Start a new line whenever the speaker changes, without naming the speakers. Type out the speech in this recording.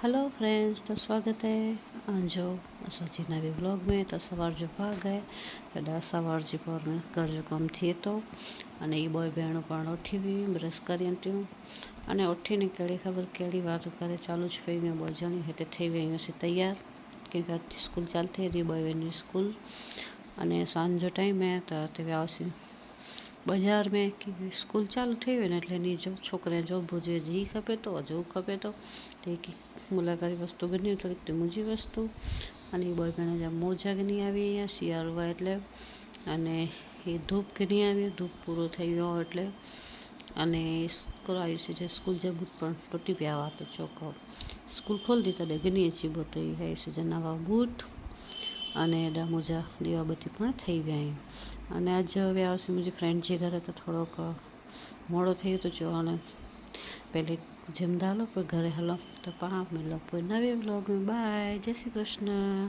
Hello friends, तो स्वागत है जो असांजी नवे व्लॉग में। तो सवार जो भाग गए एॾा सवार जी पर में घर जो कम थिए तो अने ई बॉय भेणूं पण उठी हुई ब्रश करियनि थियूं अने उठीने कहिड़ी ख़बर कहिड़ी वातूं करे चालू ज पई में ॿ ॼणी हिते थी वई हुआसीं तैयार क्योंकि अॼु स्कूल चालू थिए थी बॉय वेंदी स्कूल अने सांझ जो टाइम है तो हिते वियासीं बाज़ार में कि स्कूल चालू थी वई ने એટલે जो छोकिरे जो भुजे जी खपे तो जो खपे तो તે કે મુલાકારી વસ્તુ ગણી થોડીક તે મુજી વસ્તુ અને એ બોય પણ જ્યાં મોજા ગણી આવી અહીંયા શિયાળવા એટલે અને એ ધૂપ ગણી આવી ધૂપ પૂરો થઈ ગયો એટલે અને કરાવ્યું છે જે સ્કૂલ જે બૂટ પણ તૂટી ગયા તો ચોખ્ખો સ્કૂલ ખોલી દીધા દે ગણી ચીબો થઈ જાય છે જે નવા બૂટ અને એડા મોજા દીવાબત્તી પણ થઈ ગયા અને આજ હવે આવશે મુજી ફ્રેન્ડ જે ઘરે તો થોડોક મોડો થયો તો જો અને पहले जिम डालो फिर घरे हलो तो पाप मिलो फिर नवे व्लॉग में। बाय, जय श्री कृष्ण।